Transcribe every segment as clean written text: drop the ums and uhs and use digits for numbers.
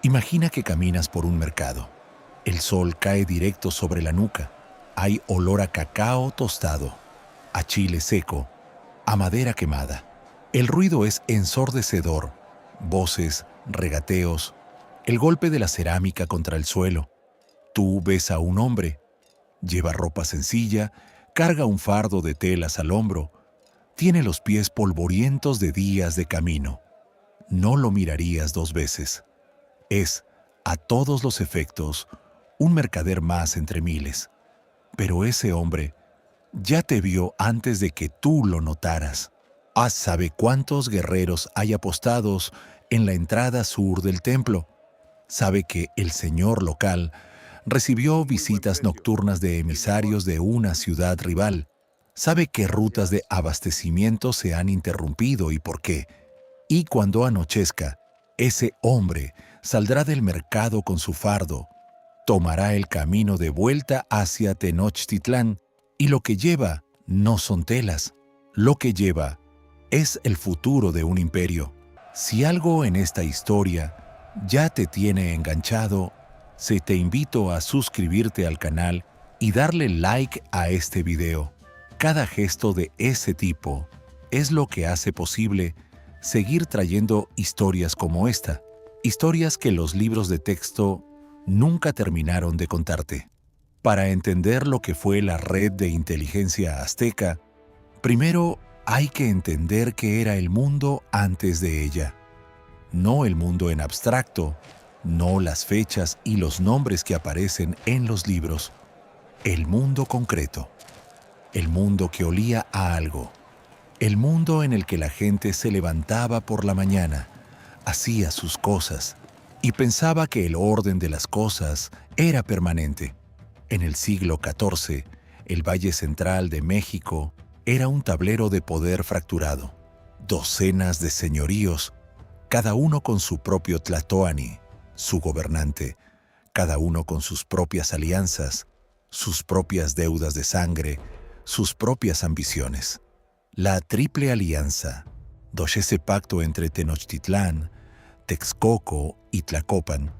Imagina que caminas por un mercado. El sol cae directo sobre la nuca. Hay olor a cacao tostado, a chile seco, a madera quemada. El ruido es ensordecedor. Voces, regateos, el golpe de la cerámica contra el suelo. Tú ves a un hombre. Lleva ropa sencilla, carga un fardo de telas al hombro. Tiene los pies polvorientos de días de camino. No lo mirarías dos veces. Es, a todos los efectos, un mercader más entre miles. Pero ese hombre ya te vio antes de que tú lo notaras. Sabe cuántos guerreros hay apostados en la entrada sur del templo. Sabe que el señor local recibió visitas nocturnas de emisarios de una ciudad rival. Sabe qué rutas de abastecimiento se han interrumpido y por qué. Y cuando anochezca, ese hombre saldrá del mercado con su fardo, tomará el camino de vuelta hacia Tenochtitlán, y lo que lleva no son telas. Lo que lleva es el futuro de un imperio. Si algo en esta historia ya te tiene enganchado, te invito a suscribirte al canal y darle like a este video. Cada gesto de ese tipo es lo que hace posible seguir trayendo historias como esta, historias que los libros de texto nunca terminaron de contarte. Para entender lo que fue la red de inteligencia azteca, primero hay que entender qué era el mundo antes de ella. No el mundo en abstracto, no las fechas y los nombres que aparecen en los libros. El mundo concreto. El mundo que olía a algo. El mundo en el que la gente se levantaba por la mañana, hacía sus cosas y pensaba que el orden de las cosas era permanente. En el siglo XIV, el Valle Central de México era un tablero de poder fracturado. Docenas de señoríos, cada uno con su propio tlatoani, su gobernante, cada uno con sus propias alianzas, sus propias deudas de sangre, sus propias ambiciones. La Triple Alianza, ese pacto entre Tenochtitlán, Texcoco y Tlacopan,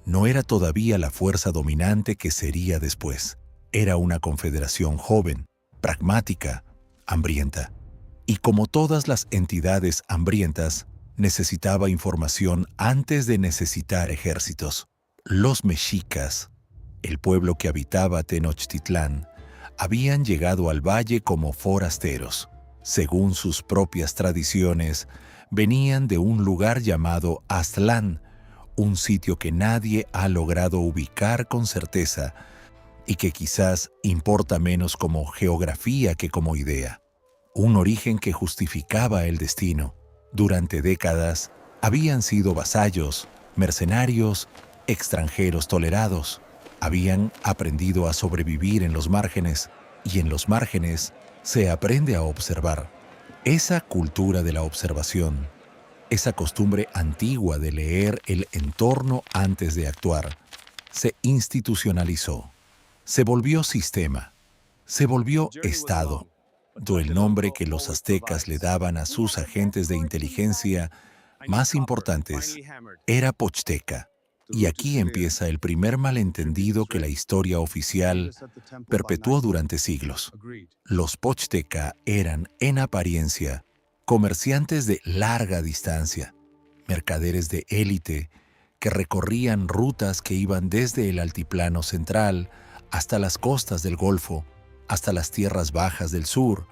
no era todavía la fuerza dominante que sería después. Era una confederación joven, pragmática, hambrienta. Y como todas las entidades hambrientas, necesitaba información antes de necesitar ejércitos. Los mexicas, el pueblo que habitaba Tenochtitlán, habían llegado al valle como forasteros. Según sus propias tradiciones, venían de un lugar llamado Aztlán, un sitio que nadie ha logrado ubicar con certeza y que quizás importa menos como geografía que como idea. Un origen que justificaba el destino. Durante décadas habían sido vasallos, mercenarios, extranjeros tolerados. Habían aprendido a sobrevivir en los márgenes, y en los márgenes se aprende a observar. Esa cultura de la observación, esa costumbre antigua de leer el entorno antes de actuar, se institucionalizó, se volvió sistema, se volvió Estado. El nombre que los aztecas le daban a sus agentes de inteligencia más importantes era Pochteca. Y aquí empieza el primer malentendido que la historia oficial perpetuó durante siglos. Los Pochteca eran, en apariencia, comerciantes de larga distancia, mercaderes de élite que recorrían rutas que iban desde el altiplano central hasta las costas del Golfo, hasta las tierras bajas del sur,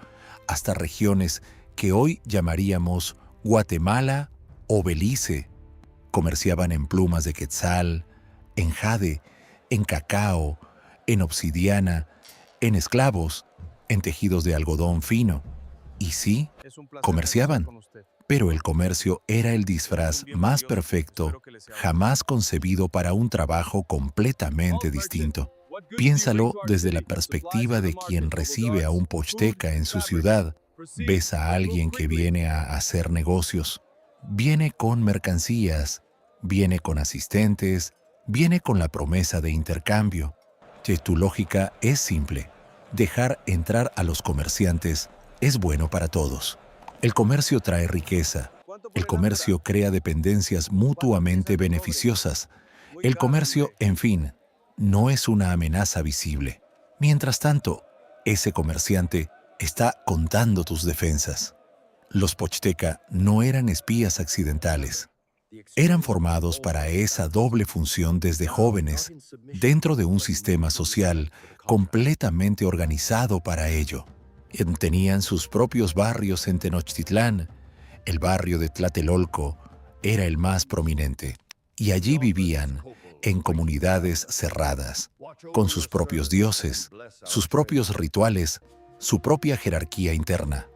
hasta regiones que hoy llamaríamos Guatemala o Belice. Comerciaban en plumas de quetzal, en jade, en cacao, en obsidiana, en esclavos, en tejidos de algodón fino. Y sí, comerciaban, pero el comercio era el disfraz más perfecto jamás concebido para un trabajo completamente distinto. Piénsalo desde la perspectiva de quien recibe a un pochteca en su ciudad. Ves a alguien que viene a hacer negocios. Viene con mercancías, viene con asistentes, viene con la promesa de intercambio. Tu lógica es simple. Dejar entrar a los comerciantes es bueno para todos. El comercio trae riqueza. El comercio crea dependencias mutuamente beneficiosas. El comercio, en fin, no es una amenaza visible. Mientras tanto, ese comerciante está contando tus defensas. Los Pochteca no eran espías accidentales. Eran formados para esa doble función desde jóvenes, dentro de un sistema social completamente organizado para ello. Tenían sus propios barrios en Tenochtitlán. El barrio de Tlatelolco era el más prominente, y allí vivían en comunidades cerradas, con sus propios dioses, sus propios rituales, su propia jerarquía interna.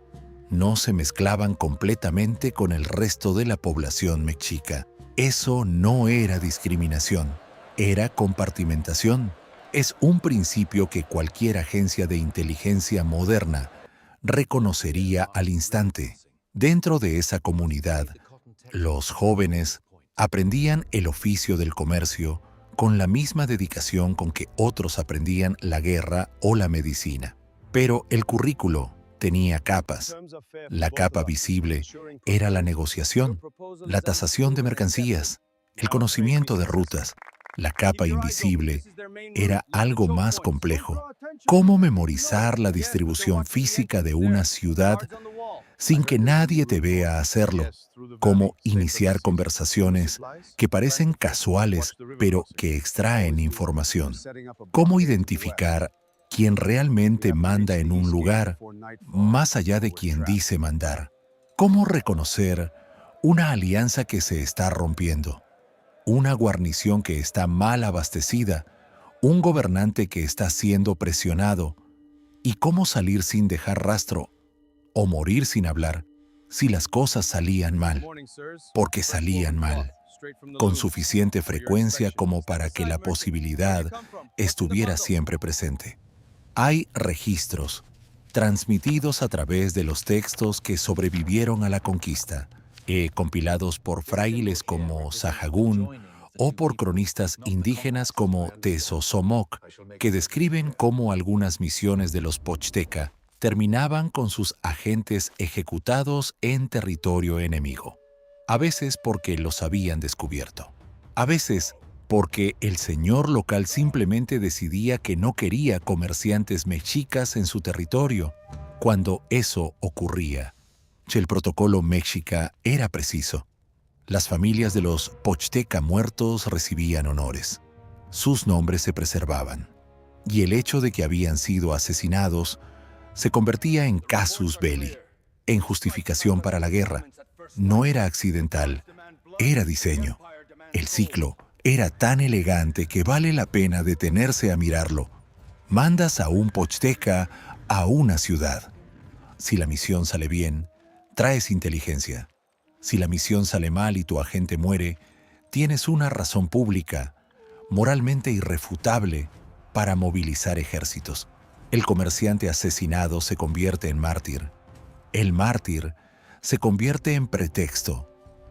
No se mezclaban completamente con el resto de la población mexica. Eso no era discriminación, era compartimentación. Es un principio que cualquier agencia de inteligencia moderna reconocería al instante. Dentro de esa comunidad, los jóvenes aprendían el oficio del comercio con la misma dedicación con que otros aprendían la guerra o la medicina. Pero el currículo tenía capas. La capa visible era la negociación, la tasación de mercancías, el conocimiento de rutas. La capa invisible era algo más complejo. ¿Cómo memorizar la distribución física de una ciudad sin que nadie te vea hacerlo? ¿Cómo iniciar conversaciones que parecen casuales, pero que extraen información? ¿Cómo identificar quién realmente manda en un lugar, más allá de quien dice mandar? ¿Cómo reconocer una alianza que se está rompiendo? Una guarnición que está mal abastecida, un gobernante que está siendo presionado, y cómo salir sin dejar rastro o morir sin hablar si las cosas salían mal, porque salían mal, con suficiente frecuencia como para que la posibilidad estuviera siempre presente. Hay registros transmitidos a través de los textos que sobrevivieron a la conquista, compilados por frailes como Sahagún o por cronistas indígenas como Tezosomoc, que describen cómo algunas misiones de los Pochteca terminaban con sus agentes ejecutados en territorio enemigo. A veces porque los habían descubierto. A veces porque el señor local simplemente decidía que no quería comerciantes mexicas en su territorio. Cuando eso ocurría, el protocolo mexica era preciso. Las familias de los Pochteca muertos recibían honores. Sus nombres se preservaban. Y el hecho de que habían sido asesinados se convertía en casus belli, en justificación para la guerra. No era accidental, era diseño. El ciclo era tan elegante que vale la pena detenerse a mirarlo. Mandas a un Pochteca a una ciudad. Si la misión sale bien, traes inteligencia. Si la misión sale mal y tu agente muere, tienes una razón pública, moralmente irrefutable, para movilizar ejércitos. El comerciante asesinado se convierte en mártir. El mártir se convierte en pretexto.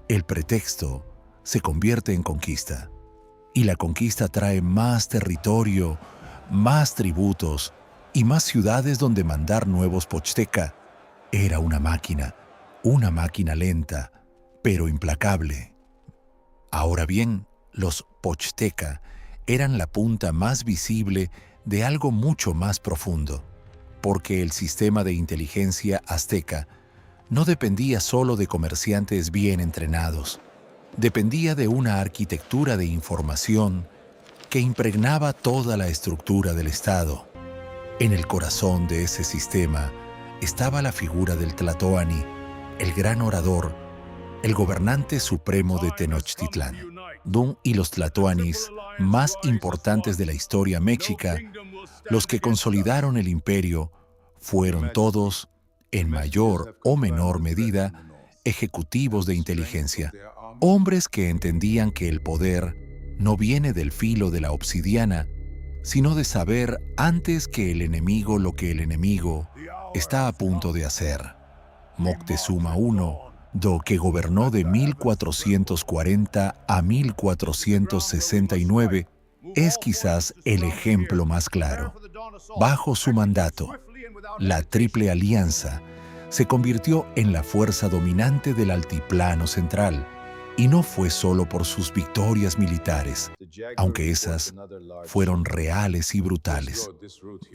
El pretexto se convierte en conquista. Y la conquista trae más territorio, más tributos y más ciudades donde mandar nuevos Pochteca. Era una máquina lenta, pero implacable. Ahora bien, los Pochteca eran la punta más visible de algo mucho más profundo, porque el sistema de inteligencia azteca no dependía solo de comerciantes bien entrenados, dependía de una arquitectura de información que impregnaba toda la estructura del Estado. En el corazón de ese sistema estaba la figura del Tlatoani, el gran orador, el gobernante supremo de Tenochtitlán. Dun y los tlatoanis más importantes de la historia mexica, los que consolidaron el imperio, fueron todos, en mayor o menor medida, ejecutivos de inteligencia, hombres que entendían que el poder no viene del filo de la obsidiana, sino de saber antes que el enemigo lo que el enemigo está a punto de hacer. Moctezuma I, que gobernó de 1440 a 1469, es quizás el ejemplo más claro. Bajo su mandato, la Triple Alianza se convirtió en la fuerza dominante del altiplano central, y no fue solo por sus victorias militares. aunque esas fueron reales y brutales.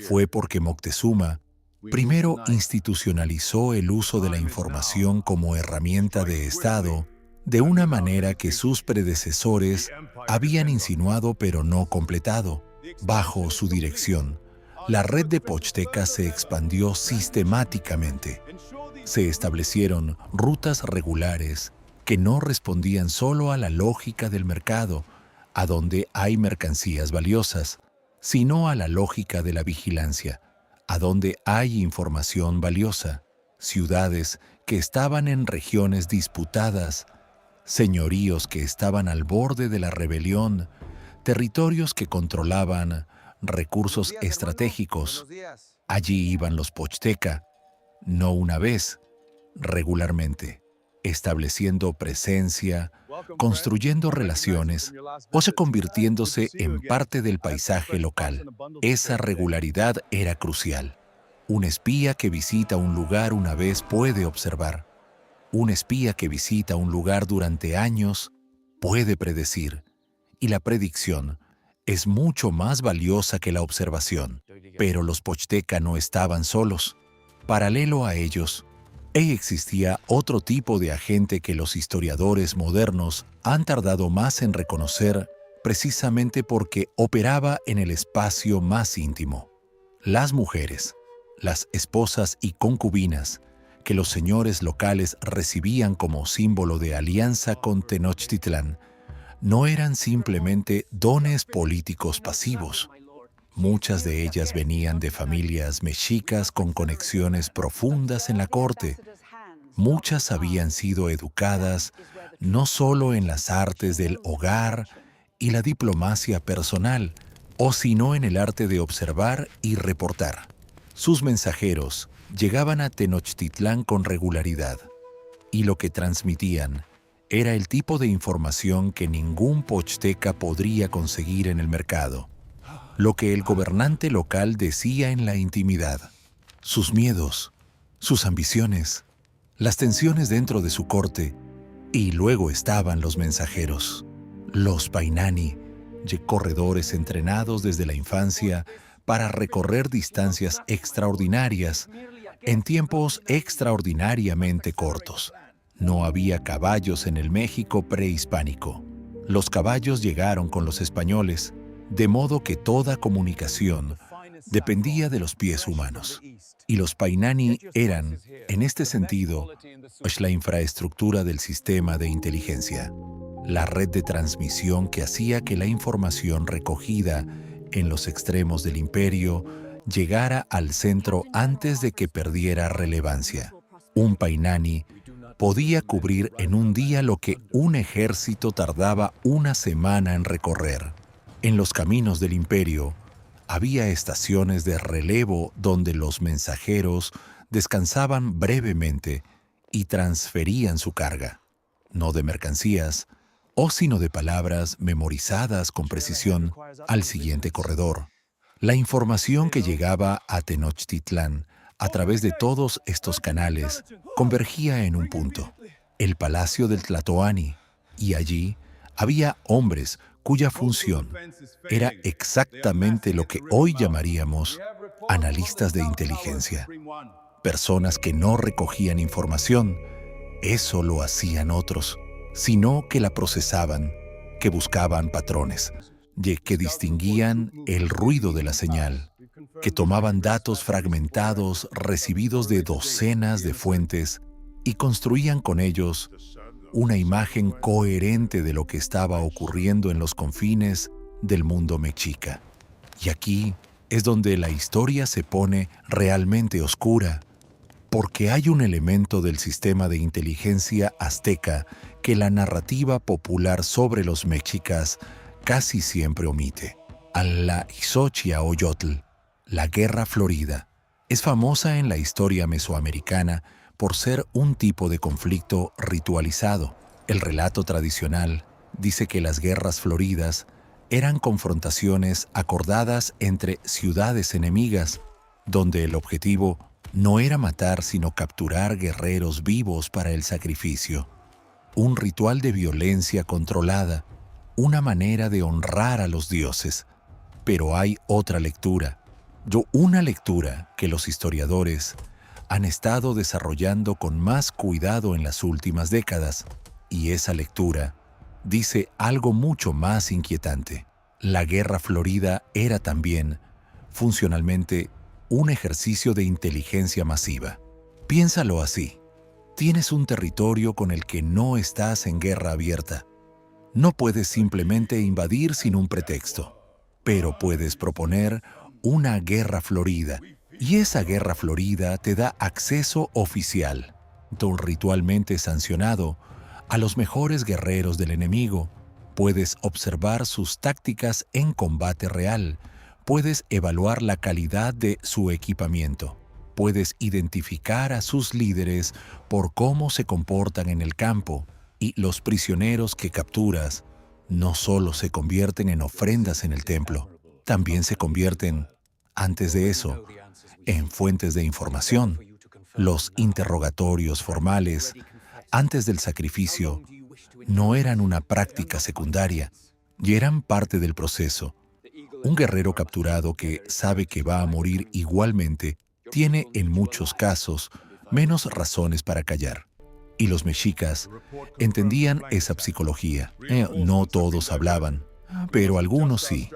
Fue porque Moctezuma primero institucionalizó el uso de la información como herramienta de Estado de una manera que sus predecesores habían insinuado pero no completado. Bajo su dirección, la red de Pochtecas se expandió sistemáticamente. Se establecieron rutas regulares que no respondían solo a la lógica del mercado, a donde hay mercancías valiosas, sino a la lógica de la vigilancia, a donde hay información valiosa, ciudades que estaban en regiones disputadas, señoríos que estaban al borde de la rebelión, territorios que controlaban recursos estratégicos. Allí iban los Pochteca, no una vez, regularmente, estableciendo presencia, construyendo relaciones o convirtiéndose en parte del paisaje local. Esa regularidad era crucial. Un espía que visita un lugar una vez puede observar. Un espía que visita un lugar durante años puede predecir. Y la predicción es mucho más valiosa que la observación. Pero los Pochteca no estaban solos. Paralelo a ellos, existía otro tipo de agente que los historiadores modernos han tardado más en reconocer precisamente porque operaba en el espacio más íntimo. Las mujeres, las esposas y concubinas que los señores locales recibían como símbolo de alianza con Tenochtitlán, no eran simplemente dones políticos pasivos. Muchas de ellas venían de familias mexicas con conexiones profundas en la corte. Muchas habían sido educadas no solo en las artes del hogar y la diplomacia personal, sino en el arte de observar y reportar. Sus mensajeros llegaban a Tenochtitlán con regularidad, y lo que transmitían era el tipo de información que ningún Pochteca podría conseguir en el mercado. Lo que el gobernante local decía en la intimidad, sus miedos, sus ambiciones, las tensiones dentro de su corte, y luego estaban los mensajeros, los Painani, corredores entrenados desde la infancia para recorrer distancias extraordinarias en tiempos extraordinariamente cortos. No había caballos en el México prehispánico. Los caballos llegaron con los españoles, de modo que toda comunicación dependía de los pies humanos. Y los Painani eran, en este sentido, la infraestructura del sistema de inteligencia, la red de transmisión que hacía que la información recogida en los extremos del imperio llegara al centro antes de que perdiera relevancia. Un Painani podía cubrir en un día lo que un ejército tardaba una semana en recorrer. En los caminos del imperio había estaciones de relevo donde los mensajeros descansaban brevemente y transferían su carga, no de mercancías, sino de palabras memorizadas con precisión al siguiente corredor. La información que llegaba a Tenochtitlán a través de todos estos canales convergía en un punto, el Palacio del Tlatoani, y allí había hombres cuya función era exactamente lo que hoy llamaríamos analistas de inteligencia. Personas que no recogían información, eso lo hacían otros, sino que la procesaban, que buscaban patrones, que distinguían el ruido de la señal, que tomaban datos fragmentados recibidos de docenas de fuentes y construían con ellos una imagen coherente de lo que estaba ocurriendo en los confines del mundo mexica. Y aquí es donde la historia se pone realmente oscura, porque hay un elemento del sistema de inteligencia azteca que la narrativa popular sobre los mexicas casi siempre omite. A la Xochiaoyotl, la Guerra Florida, es famosa en la historia mesoamericana por ser un tipo de conflicto ritualizado. El relato tradicional dice que las guerras floridas eran confrontaciones acordadas entre ciudades enemigas, donde el objetivo no era matar sino capturar guerreros vivos para el sacrificio. Un ritual de violencia controlada, una manera de honrar a los dioses. Pero hay otra lectura, una lectura que los historiadores han estado desarrollando con más cuidado en las últimas décadas, y esa lectura dice algo mucho más inquietante. La Guerra Florida era también, funcionalmente, un ejercicio de inteligencia masiva. Piénsalo así. Tienes un territorio con el que no estás en guerra abierta. No puedes simplemente invadir sin un pretexto, pero puedes proponer una guerra florida, y esa guerra florida te da acceso oficial, ritualmente sancionado, a los mejores guerreros del enemigo. Puedes observar sus tácticas en combate real, puedes evaluar la calidad de su equipamiento, puedes identificar a sus líderes por cómo se comportan en el campo, y los prisioneros que capturas no solo se convierten en ofrendas en el templo, también se convierten, antes de eso, en fuentes de información. Los interrogatorios formales, antes del sacrificio, no eran una práctica secundaria y eran parte del proceso. Un guerrero capturado que sabe que va a morir igualmente tiene, en muchos casos, menos razones para callar. Y los mexicas entendían esa psicología. No todos hablaban, pero algunos sí.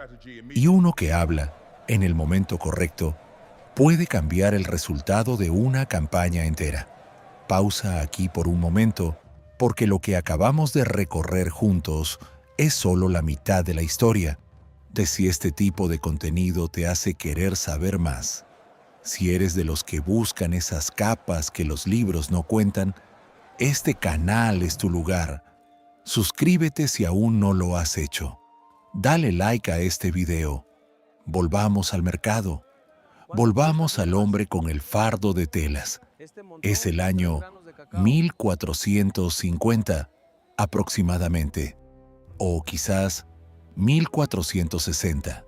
Y uno que habla, en el momento correcto, puede cambiar el resultado de una campaña entera. Pausa aquí por un momento, porque lo que acabamos de recorrer juntos es solo la mitad de la historia, de si este tipo de contenido te hace querer saber más. Si eres de los que buscan esas capas que los libros no cuentan, este canal es tu lugar. Suscríbete si aún no lo has hecho. Dale like a este video. Volvamos al mercado. Volvamos al hombre con el fardo de telas. Es el año 1450 aproximadamente, o quizás 1460.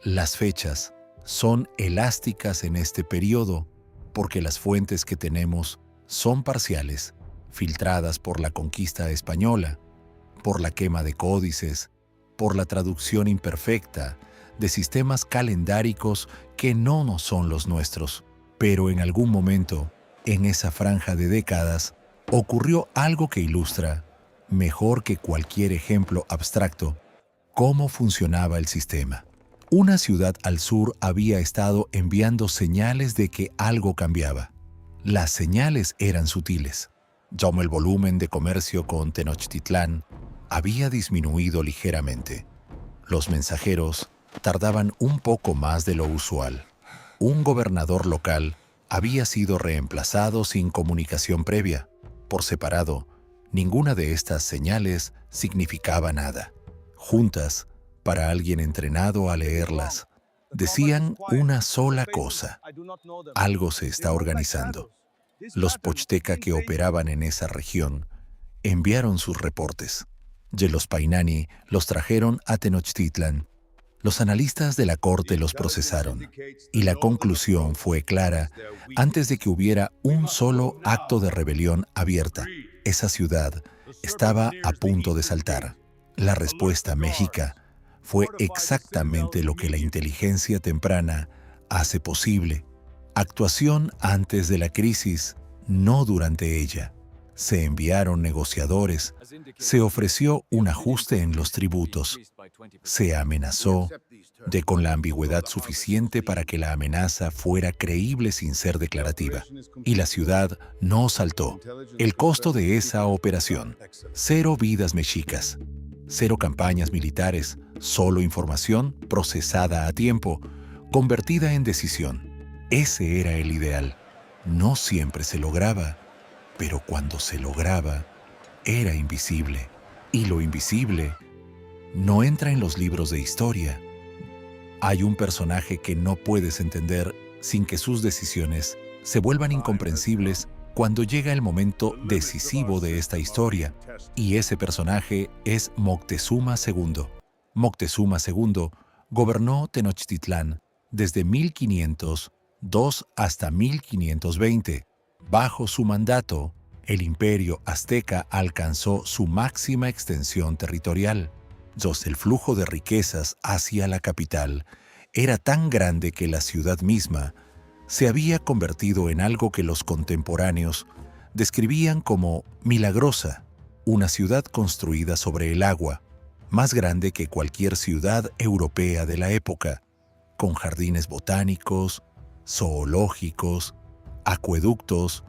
Las fechas son elásticas en este periodo porque las fuentes que tenemos son parciales, filtradas por la conquista española, por la quema de códices, por la traducción imperfecta de sistemas calendáricos que no son los nuestros. Pero en algún momento, en esa franja de décadas, ocurrió algo que ilustra, mejor que cualquier ejemplo abstracto, cómo funcionaba el sistema. Una ciudad al sur había estado enviando señales de que algo cambiaba. Las señales eran sutiles. Como el volumen de comercio con Tenochtitlán había disminuido ligeramente. Los mensajeros tardaban un poco más de lo usual. Un gobernador local había sido reemplazado sin comunicación previa. Por separado, ninguna de estas señales significaba nada. Juntas, para alguien entrenado a leerlas, decían una sola cosa: algo se está organizando. Los pochtecas que operaban en esa región enviaron sus reportes. Y los Painani los trajeron a Tenochtitlan. Los analistas de la corte los procesaron, y la conclusión fue clara antes de que hubiera un solo acto de rebelión abierta. Esa ciudad estaba a punto de saltar. La respuesta mexica fue exactamente lo que la inteligencia temprana hace posible. Actuación antes de la crisis, no durante ella. Se enviaron negociadores, se ofreció un ajuste en los tributos, se amenazó con la ambigüedad suficiente para que la amenaza fuera creíble sin ser declarativa. Y la ciudad no saltó. El costo de esa operación: 0 vidas mexicas, 0 campañas militares, solo información procesada a tiempo, convertida en decisión. Ese era el ideal. No siempre se lograba, pero cuando se lograba, era invisible. Y lo invisible no entra en los libros de historia. Hay un personaje que no puedes entender sin que sus decisiones se vuelvan incomprensibles cuando llega el momento decisivo de esta historia, y ese personaje es Moctezuma II. Moctezuma II gobernó Tenochtitlán desde 1502 hasta 1520. Bajo su mandato, el imperio azteca alcanzó su máxima extensión territorial. El flujo de riquezas hacia la capital era tan grande que la ciudad misma se había convertido en algo que los contemporáneos describían como milagrosa, una ciudad construida sobre el agua, más grande que cualquier ciudad europea de la época, con jardines botánicos, zoológicos, acueductos,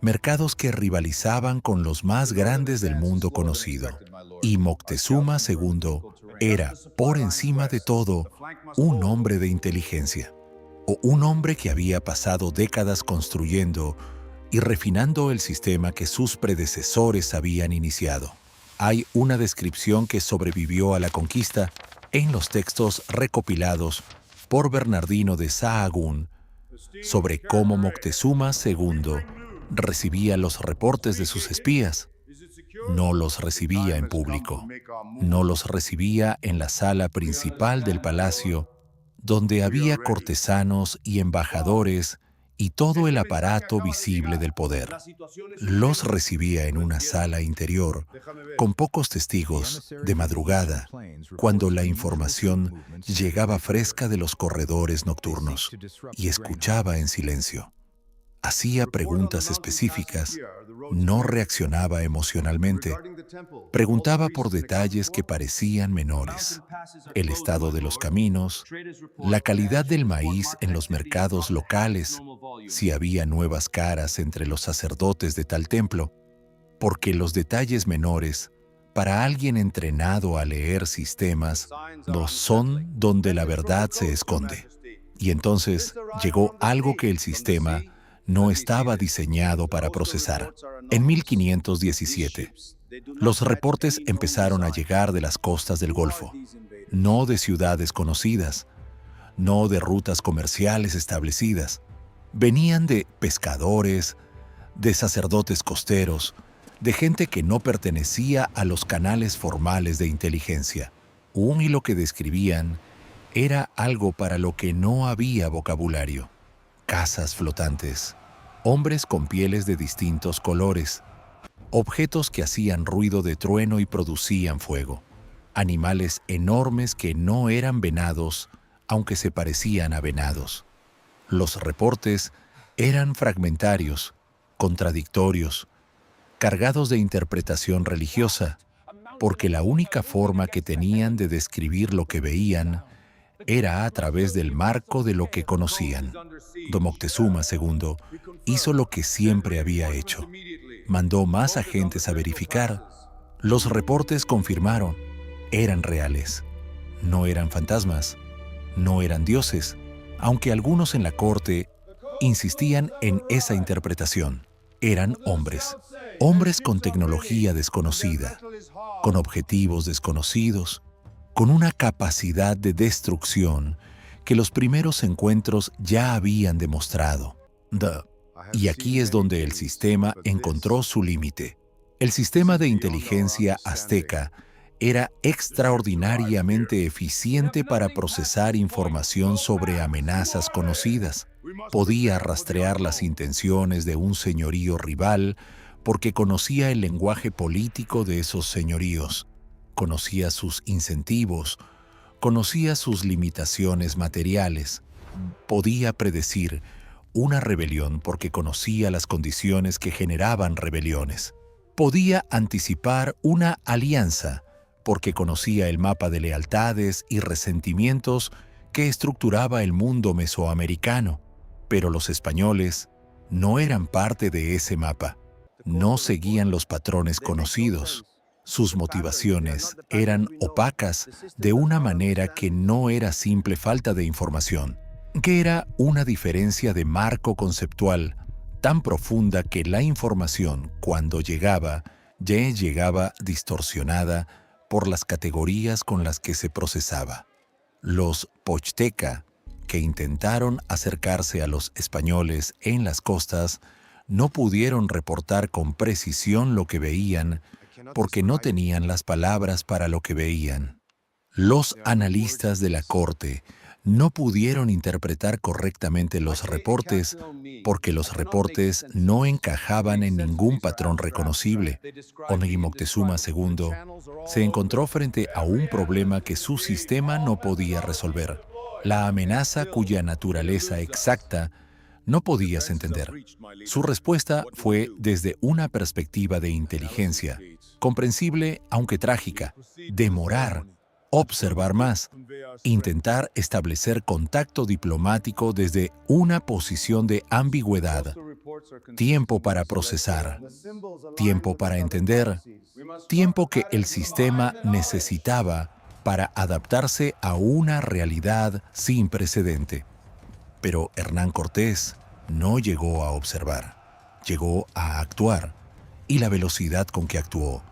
mercados que rivalizaban con los más grandes del mundo conocido. Y Moctezuma II era, por encima de todo, un hombre de inteligencia, o un hombre que había pasado décadas construyendo y refinando el sistema que sus predecesores habían iniciado. Hay una descripción que sobrevivió a la conquista en los textos recopilados por Bernardino de Sahagún sobre cómo Moctezuma II recibía los reportes de sus espías. No los recibía en público, no los recibía en la sala principal del palacio, donde había cortesanos y embajadores y todo el aparato visible del poder. Los recibía en una sala interior, con pocos testigos, de madrugada, cuando la información llegaba fresca de los corredores nocturnos, y escuchaba en silencio. Hacía preguntas específicas, no reaccionaba emocionalmente, preguntaba por detalles que parecían menores: el estado de los caminos, la calidad del maíz en los mercados locales, si había nuevas caras entre los sacerdotes de tal templo, porque los detalles menores, para alguien entrenado a leer sistemas, no son donde la verdad se esconde. Y entonces llegó algo que el sistema no estaba diseñado para procesar. En 1517, los reportes empezaron a llegar de las costas del Golfo, no de ciudades conocidas, no de rutas comerciales establecidas. Venían de pescadores, de sacerdotes costeros, de gente que no pertenecía a los canales formales de inteligencia. Un hilo que describían era algo para lo que no había vocabulario: casas flotantes, hombres con pieles de distintos colores, objetos que hacían ruido de trueno y producían fuego, animales enormes que no eran venados, aunque se parecían a venados. Los reportes eran fragmentarios, contradictorios, cargados de interpretación religiosa, porque la única forma que tenían de describir lo que veían era a través del marco de lo que conocían. Don Moctezuma II hizo lo que siempre había hecho. Mandó más agentes a verificar. Los reportes confirmaron: eran reales. No eran fantasmas, no eran dioses, aunque algunos en la corte insistían en esa interpretación. Eran hombres, hombres con tecnología desconocida, con objetivos desconocidos, con una capacidad de destrucción que los primeros encuentros ya habían demostrado. Y aquí es donde el sistema encontró su límite. El sistema de inteligencia azteca era extraordinariamente eficiente para procesar información sobre amenazas conocidas. Podía rastrear las intenciones de un señorío rival porque conocía el lenguaje político de esos señoríos, conocía sus incentivos, conocía sus limitaciones materiales. Podía predecir una rebelión porque conocía las condiciones que generaban rebeliones. Podía anticipar una alianza porque conocía el mapa de lealtades y resentimientos que estructuraba el mundo mesoamericano. Pero los españoles no eran parte de ese mapa. No seguían los patrones conocidos. Sus motivaciones eran opacas de una manera que no era simple falta de información, que era una diferencia de marco conceptual tan profunda que la información, cuando llegaba, ya llegaba distorsionada por las categorías con las que se procesaba. Los Pochteca, que intentaron acercarse a los españoles en las costas, no pudieron reportar con precisión lo que veían porque no tenían las palabras para lo que veían. Los analistas de la corte No pudieron interpretar correctamente los reportes porque los reportes no encajaban en ningún patrón reconocible. Onegi Moctezuma II se encontró frente a un problema que su sistema no podía resolver, la amenaza cuya naturaleza exacta no podías entender. Su respuesta fue desde una perspectiva de inteligencia, comprensible aunque trágica: demorar, observar más, intentar establecer contacto diplomático desde una posición de ambigüedad, tiempo para procesar, tiempo para entender, tiempo que el sistema necesitaba para adaptarse a una realidad sin precedente. Pero Hernán Cortés no llegó a observar, llegó a actuar, y la velocidad con que actuó,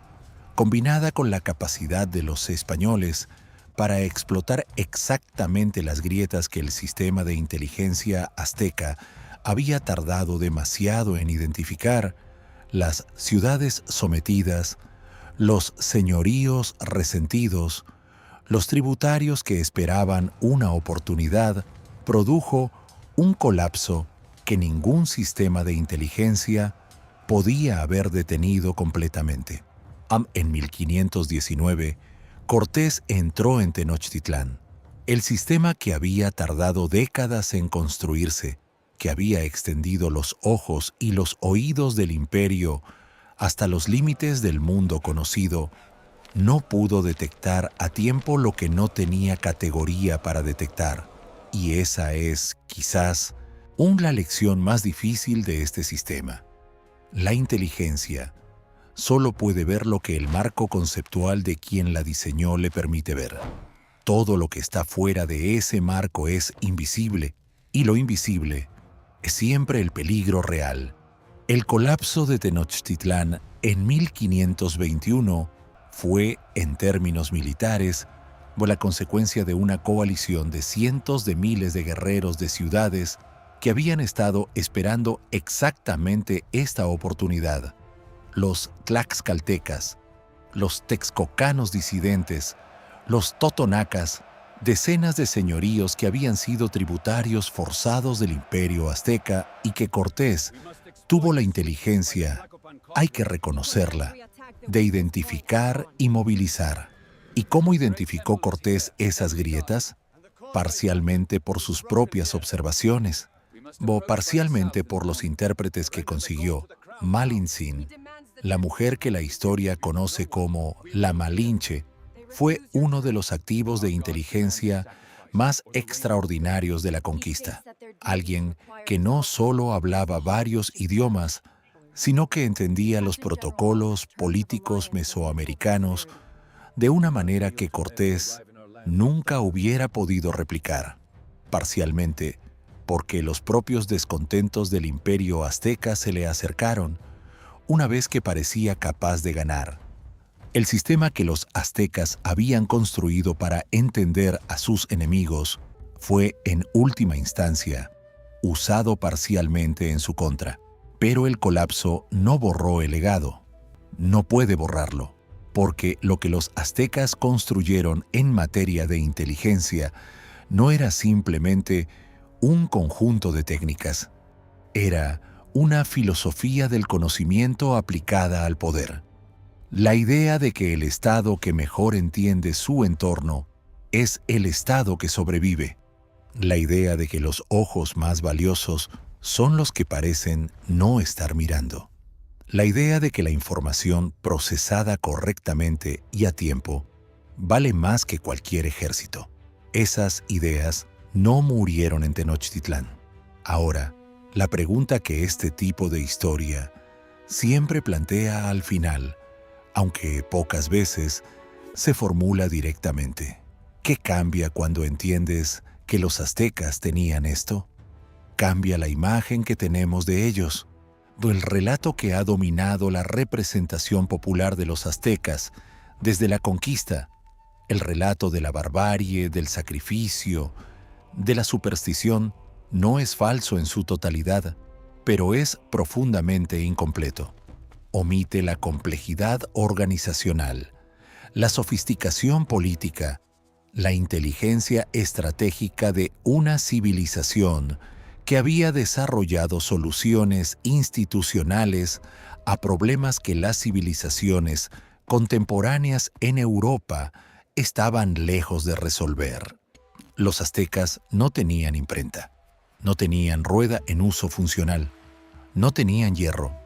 combinada con la capacidad de los españoles para explotar exactamente las grietas que el sistema de inteligencia azteca había tardado demasiado en identificar, las ciudades sometidas, los señoríos resentidos, los tributarios que esperaban una oportunidad, produjo un colapso que ningún sistema de inteligencia podía haber detenido completamente. En 1519, Cortés entró en Tenochtitlán. El sistema que había tardado décadas en construirse, que había extendido los ojos y los oídos del imperio hasta los límites del mundo conocido, no pudo detectar a tiempo lo que no tenía categoría para detectar. Y esa es, quizás, la lección más difícil de este sistema. La inteligencia solo puede ver lo que el marco conceptual de quien la diseñó le permite ver. Todo lo que está fuera de ese marco es invisible, y lo invisible es siempre el peligro real. El colapso de Tenochtitlán en 1521 fue, en términos militares, la consecuencia de una coalición de cientos de miles de guerreros de ciudades que habían estado esperando exactamente esta oportunidad. Los tlaxcaltecas, los texcocanos disidentes, los totonacas, decenas de señoríos que habían sido tributarios forzados del imperio azteca y que Cortés tuvo la inteligencia, hay que reconocerla, de identificar y movilizar. ¿Y cómo identificó Cortés esas grietas? Parcialmente por sus propias observaciones, o parcialmente por los intérpretes que consiguió. Malintzin, la mujer que la historia conoce como la Malinche, fue uno de los activos de inteligencia más extraordinarios de la conquista. Alguien que no solo hablaba varios idiomas, sino que entendía los protocolos políticos mesoamericanos de una manera que Cortés nunca hubiera podido replicar, parcialmente porque los propios descontentos del imperio azteca se le acercaron una vez que parecía capaz de ganar. El sistema que los aztecas habían construido para entender a sus enemigos fue, en última instancia, usado parcialmente en su contra. Pero el colapso no borró el legado. No puede borrarlo, porque lo que los aztecas construyeron en materia de inteligencia no era simplemente un conjunto de técnicas. Era una filosofía del conocimiento aplicada al poder. La idea de que el Estado que mejor entiende su entorno es el Estado que sobrevive. La idea de que los ojos más valiosos son los que parecen no estar mirando. La idea de que la información procesada correctamente y a tiempo vale más que cualquier ejército. Esas ideas no murieron en Tenochtitlán. Ahora, la pregunta que este tipo de historia siempre plantea al final, aunque pocas veces, se formula directamente. ¿Qué cambia cuando entiendes que los aztecas tenían esto? Cambia la imagen que tenemos de ellos, del relato que ha dominado la representación popular de los aztecas desde la conquista, el relato de la barbarie, del sacrificio, de la superstición, no es falso en su totalidad, pero es profundamente incompleto. Omite la complejidad organizacional, la sofisticación política, la inteligencia estratégica de una civilización que había desarrollado soluciones institucionales a problemas que las civilizaciones contemporáneas en Europa estaban lejos de resolver. Los aztecas no tenían imprenta, no tenían rueda en uso funcional, no tenían hierro,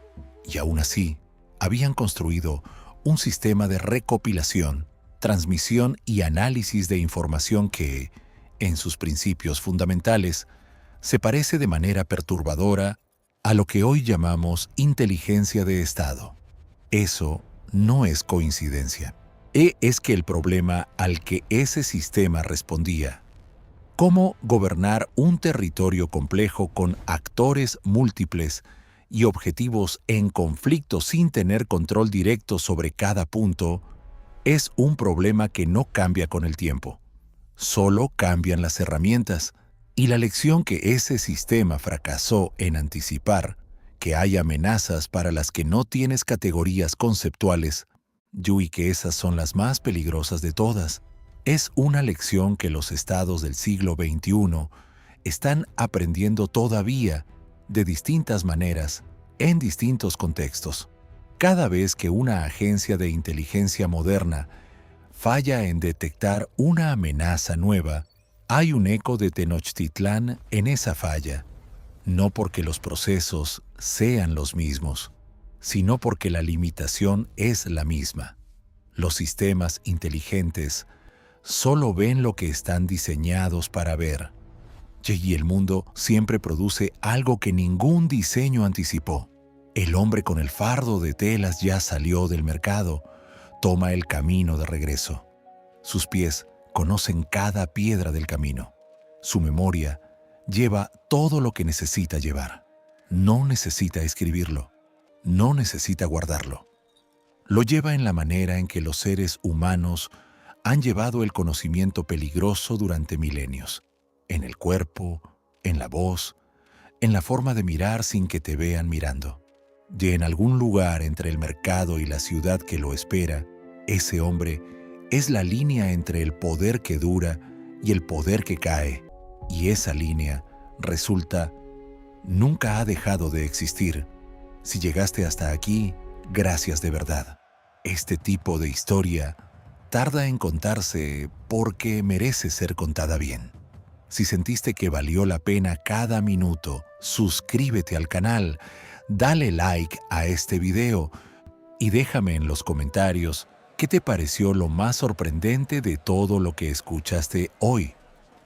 y aún así habían construido un sistema de recopilación, transmisión y análisis de información que, en sus principios fundamentales, se parece de manera perturbadora a lo que hoy llamamos inteligencia de Estado. Eso no es coincidencia. Es que el problema al que ese sistema respondía, cómo gobernar un territorio complejo con actores múltiples y objetivos en conflicto sin tener control directo sobre cada punto, es un problema que no cambia con el tiempo. Solo cambian las herramientas, y la lección que ese sistema fracasó en anticipar, que hay amenazas para las que no tienes categorías conceptuales, y que esas son las más peligrosas de todas, es una lección que los estados del siglo XXI están aprendiendo todavía de distintas maneras, en distintos contextos. Cada vez que una agencia de inteligencia moderna falla en detectar una amenaza nueva, hay un eco de Tenochtitlán en esa falla, no porque los procesos sean los mismos, sino porque la limitación es la misma. Los sistemas inteligentes solo ven lo que están diseñados para ver, y el mundo siempre produce algo que ningún diseño anticipó. El hombre con el fardo de telas ya salió del mercado, toma el camino de regreso. Sus pies conocen cada piedra del camino. Su memoria lleva todo lo que necesita llevar. No necesita escribirlo, no necesita guardarlo. Lo lleva en la manera en que los seres humanos han llevado el conocimiento peligroso durante milenios, en el cuerpo, en la voz, en la forma de mirar sin que te vean mirando. Y en algún lugar entre el mercado y la ciudad que lo espera, ese hombre es la línea entre el poder que dura y el poder que cae, y esa línea resulta nunca ha dejado de existir. Si llegaste hasta aquí, gracias de verdad. Este tipo de historia tarda en contarse porque merece ser contada bien. Si sentiste que valió la pena cada minuto, suscríbete al canal, dale like a este video y déjame en los comentarios qué te pareció lo más sorprendente de todo lo que escuchaste hoy.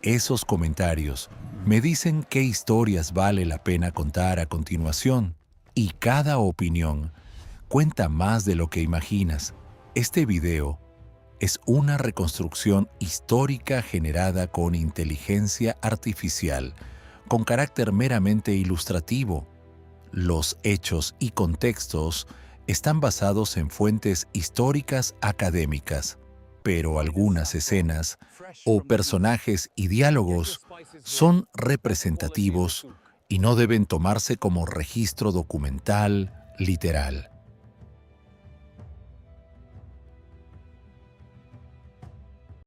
Esos comentarios me dicen qué historias vale la pena contar a continuación, y cada opinión cuenta más de lo que imaginas. Este video es una reconstrucción histórica generada con inteligencia artificial, con carácter meramente ilustrativo. Los hechos y contextos están basados en fuentes históricas académicas, pero algunas escenas o personajes y diálogos son representativos y no deben tomarse como registro documental literal.